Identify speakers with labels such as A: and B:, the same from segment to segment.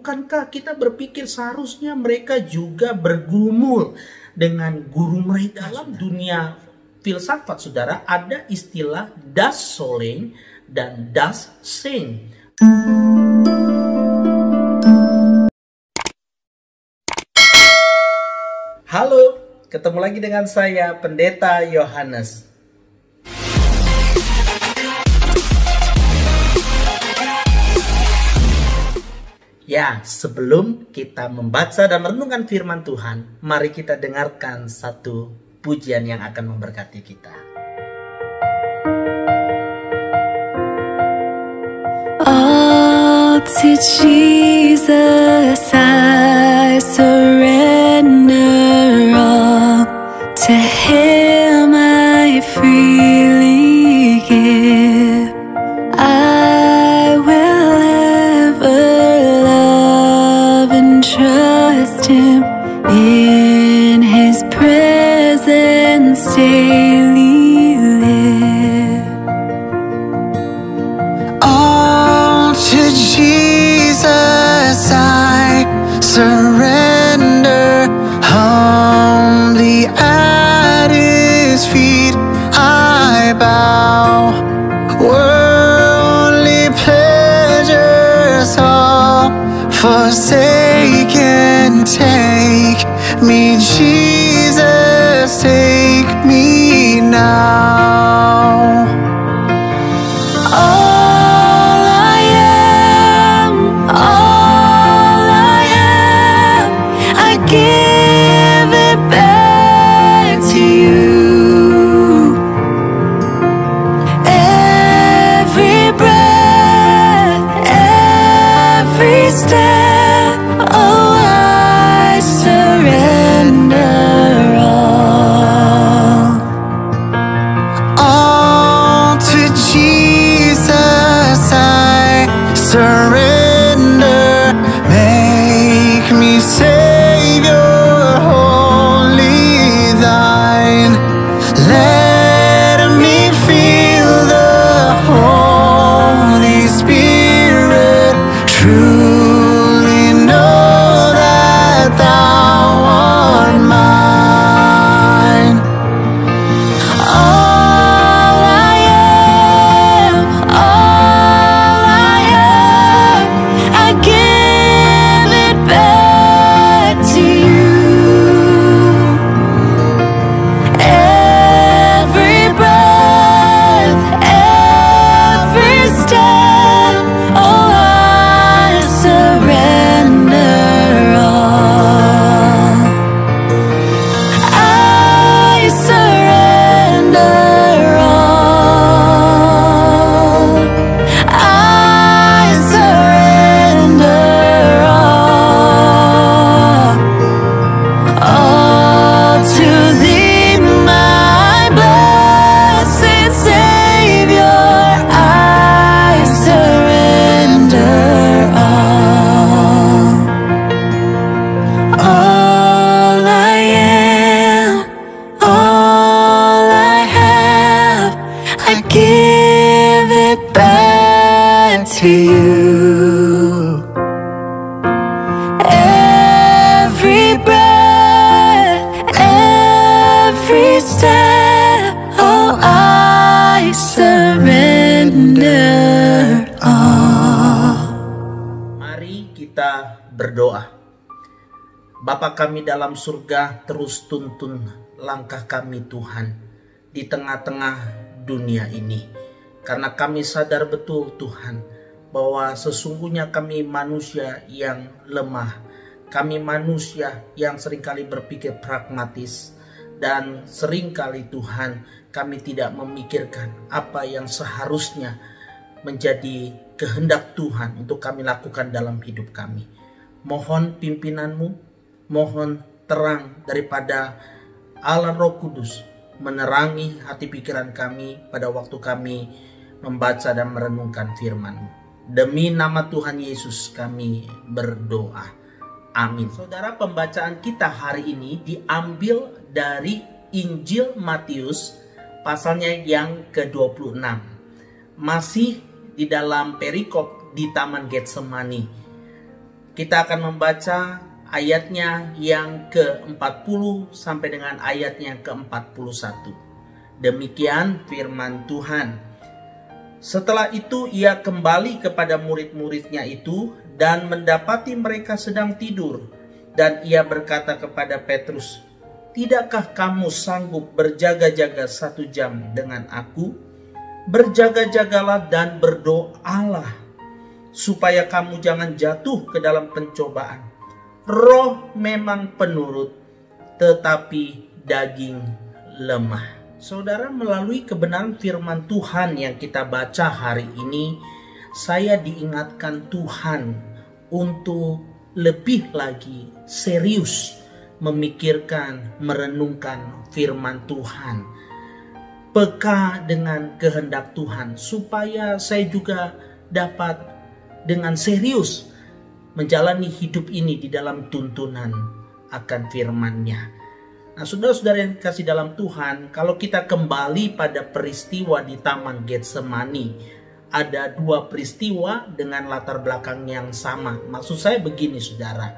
A: Bukankah kita berpikir seharusnya mereka juga bergumul dengan guru mereka? Dalam dunia filsafat, saudara, ada istilah das Sollen dan das Sein. Halo, ketemu lagi dengan saya, Pendeta Yohanes. Ya, sebelum kita membaca dan merenungkan firman Tuhan, mari kita dengarkan satu pujian yang akan memberkati kita.
B: All to Jesus I surrender, all to Him I freely give. I will ever love and trust Him, in His presence daily live.
C: All to Jesus I surrender, humbly at His feet I bow. Worldly pleasures all forsaken, take me, Jesus, take me now.
B: All I am, I give it back to you. Every breath, every step, oh, I surrender all.
C: All to Jesus I surrender, make me Savior, wholly thine. Let me feel the Holy Spirit, truly know that thou art mine. All I am, I give it back to you. Every breath, every step, oh, I surrender all. I surrender all. I surrender all to Thee, my blessed Savior. I surrender all. All I am, all I have, I give it back to you. Every breath, every step, oh, I surrender all.
A: Mari kita berdoa. Bapa kami dalam surga, terus tuntun langkah kami Tuhan di tengah-tengah dunia ini. Karena kami sadar betul Tuhan bahwa sesungguhnya kami manusia yang lemah. Kami manusia yang seringkali berpikir pragmatis. Dan seringkali Tuhan kami tidak memikirkan apa yang seharusnya menjadi kehendak Tuhan untuk kami lakukan dalam hidup kami. Mohon pimpinan-Mu, mohon terang daripada Allah Roh Kudus menerangi hati pikiran kami pada waktu kami membaca dan merenungkan firman-Mu. Demi nama Tuhan Yesus kami berdoa. Amin. Saudara, pembacaan kita hari ini diambil dari Injil Matius pasalnya yang ke-26. Masih di dalam perikop di Taman Getsemani. Kita akan membaca ayatnya yang ke-40 sampai dengan ayatnya ke-41. Demikian firman Tuhan. Setelah itu ia kembali kepada murid-muridnya itu dan mendapati mereka sedang tidur. Dan ia berkata kepada Petrus, "Tidakkah kamu sanggup berjaga-jaga 1 jam dengan aku? Berjaga-jagalah dan berdoalah, supaya kamu jangan jatuh ke dalam pencobaan. Roh memang penurut, tetapi daging lemah." Saudara, melalui kebenaran firman Tuhan yang kita baca hari ini, saya diingatkan Tuhan untuk lebih lagi serius memikirkan, merenungkan firman Tuhan, peka dengan kehendak Tuhan, supaya saya juga dapat dengan serius menjalani hidup ini di dalam tuntunan akan firman-Nya. Nah, saudara-saudara yang dikasih dalam Tuhan, kalau kita kembali pada peristiwa di Taman Getsemani, ada 2 peristiwa dengan latar belakang yang sama. Maksud saya begini, saudara.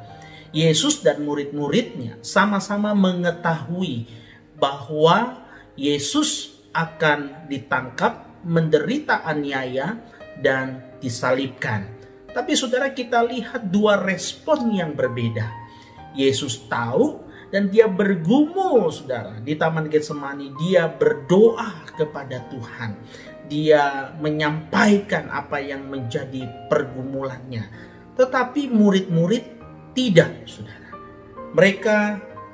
A: Yesus dan murid-muridnya sama-sama mengetahui bahwa Yesus akan ditangkap, menderita aniaya, dan disalibkan. Tapi saudara, kita lihat 2 respon yang berbeda. Yesus tahu dan dia bergumul, saudara. Di Taman Getsemani dia berdoa kepada Tuhan. Dia menyampaikan apa yang menjadi pergumulannya. Tetapi murid-murid tidak, saudara. Mereka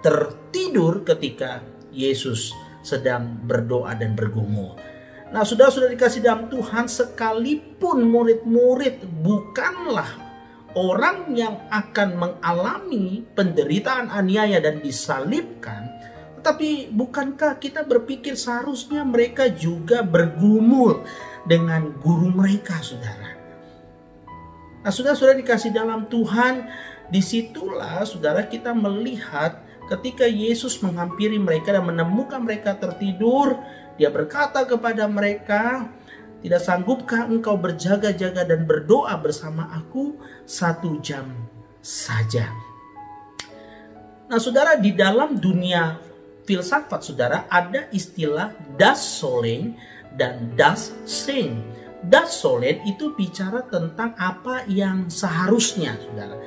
A: tertidur ketika Yesus sedang berdoa dan bergumul. Nah, saudara-saudara dikasih dalam Tuhan, sekalipun murid-murid bukanlah orang yang akan mengalami penderitaan aniaya dan disalibkan, tetapi bukankah kita berpikir seharusnya mereka juga bergumul dengan guru mereka, saudara? Nah, saudara-saudara dikasih dalam Tuhan, disitulah saudara kita melihat ketika Yesus menghampiri mereka dan menemukan mereka tertidur, dia berkata kepada mereka, "Tidak sanggupkah engkau berjaga-jaga dan berdoa bersama aku 1 jam saja?" Nah, saudara, di dalam dunia filsafat, saudara, ada istilah das Sollen dan das Sein. Das Sollen itu bicara tentang apa yang seharusnya, saudara.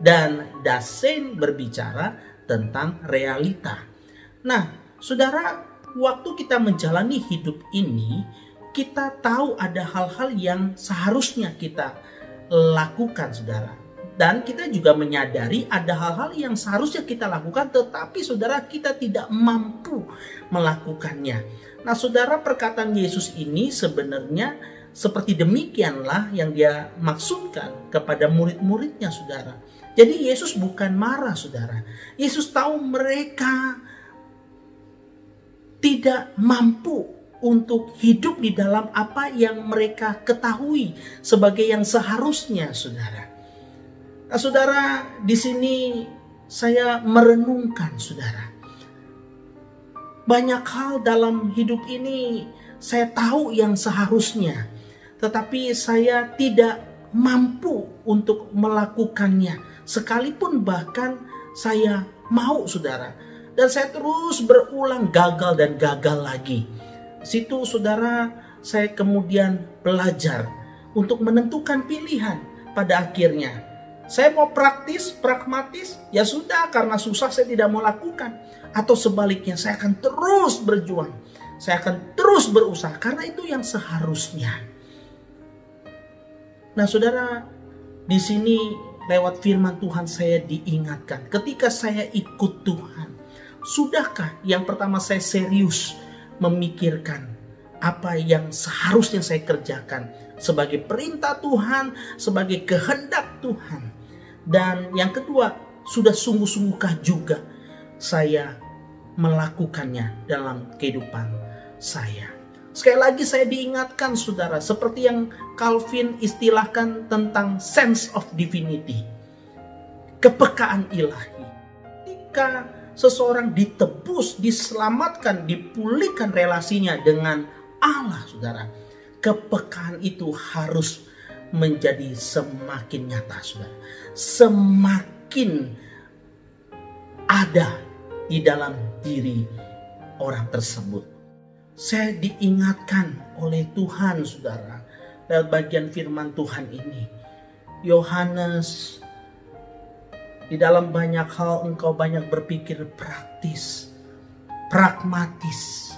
A: Dan das Sein berbicara tentang realita. Nah, saudara, waktu kita menjalani hidup ini, kita tahu ada hal-hal yang seharusnya kita lakukan, saudara. Dan kita juga menyadari ada hal-hal yang seharusnya kita lakukan, tetapi saudara kita tidak mampu melakukannya. Nah, saudara, perkataan Yesus ini sebenarnya seperti demikianlah yang dia maksudkan kepada murid-muridnya, saudara. Jadi Yesus bukan marah, saudara. Yesus tahu mereka tidak mampu untuk hidup di dalam apa yang mereka ketahui sebagai yang seharusnya, saudara. Nah, saudara, di sini saya merenungkan, saudara. Banyak hal dalam hidup ini saya tahu yang seharusnya, tetapi saya tidak mampu untuk melakukannya. Sekalipun bahkan saya mau, saudara. Dan saya terus berulang gagal dan gagal lagi. Situ, saudara, saya kemudian belajar untuk menentukan pilihan. Pada akhirnya saya mau praktis, pragmatis, ya sudah, karena susah saya tidak mau lakukan. Atau sebaliknya, saya akan terus berjuang, saya akan terus berusaha karena itu yang seharusnya. Nah, saudara, di sini lewat firman Tuhan saya diingatkan, ketika saya ikut Tuhan, sudahkah yang pertama saya serius memikirkan apa yang seharusnya saya kerjakan sebagai perintah Tuhan, sebagai kehendak Tuhan. Dan yang kedua, sudah sungguh-sungguhkah juga saya melakukannya dalam kehidupan saya. Sekali lagi saya diingatkan, saudara, seperti yang Calvin istilahkan tentang sense of divinity, kepekaan ilahi. Ketika seseorang ditebus, diselamatkan, dipulihkan relasinya dengan Allah, saudara, kepekaan itu harus menjadi semakin nyata, saudara. Semakin ada di dalam diri orang tersebut. Saya diingatkan oleh Tuhan, saudara, lewat bagian firman Tuhan ini. Yohanes, di dalam banyak hal engkau banyak berpikir praktis, pragmatis.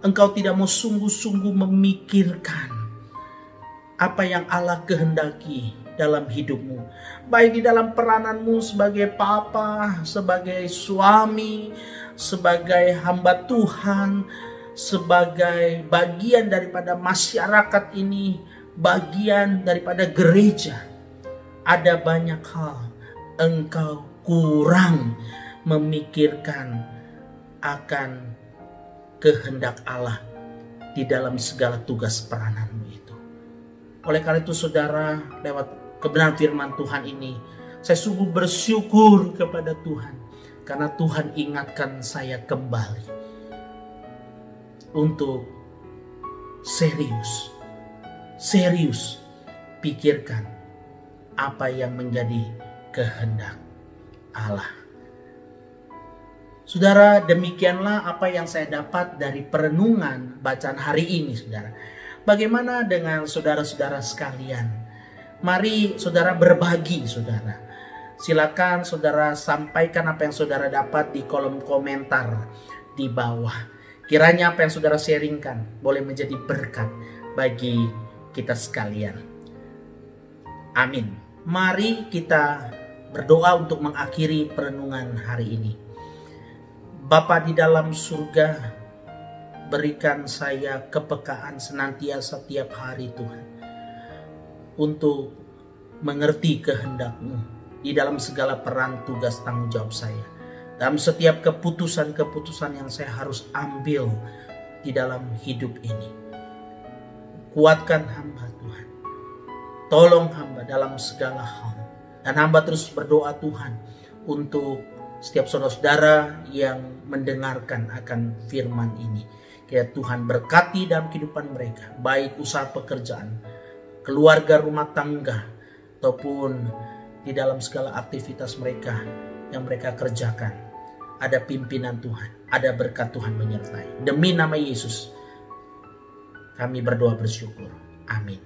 A: Engkau tidak mau sungguh-sungguh memikirkan apa yang Allah kehendaki dalam hidupmu. Baik di dalam perananmu sebagai papa, sebagai suami, sebagai hamba Tuhan, sebagai bagian daripada masyarakat ini, bagian daripada gereja. Ada banyak hal engkau kurang memikirkan akan kehendak Allah di dalam segala tugas perananmu itu. Oleh karena itu, saudara, lewat kebenaran firman Tuhan ini, saya sungguh bersyukur kepada Tuhan karena Tuhan ingatkan saya kembali untuk serius pikirkan apa yang menjadi kehendak Allah. Saudara, demikianlah apa yang saya dapat dari perenungan bacaan hari ini, saudara. Bagaimana dengan saudara-saudara sekalian? Mari saudara berbagi, saudara. Silakan saudara sampaikan apa yang saudara dapat di kolom komentar di bawah. Kiranya apa yang saudara sharingkan boleh menjadi berkat bagi kita sekalian. Amin. Mari kita berdoa untuk mengakhiri perenungan hari ini. Bapa di dalam surga, berikan saya kepekaan senantiasa tiap hari, Tuhan, untuk mengerti kehendak-Mu di dalam segala peran, tugas, tanggung jawab saya. Dalam setiap keputusan-keputusan yang saya harus ambil di dalam hidup ini. Kuatkan hamba, Tuhan. Tolong hamba dalam segala hal. Dan hamba terus berdoa, Tuhan, untuk setiap saudara-saudara yang mendengarkan akan firman ini. Kiranya Tuhan berkati dalam kehidupan mereka, baik usaha pekerjaan, keluarga, rumah tangga, ataupun di dalam segala aktivitas mereka yang mereka kerjakan. Ada pimpinan Tuhan, ada berkat Tuhan menyertai. Demi nama Yesus, kami berdoa bersyukur. Amin.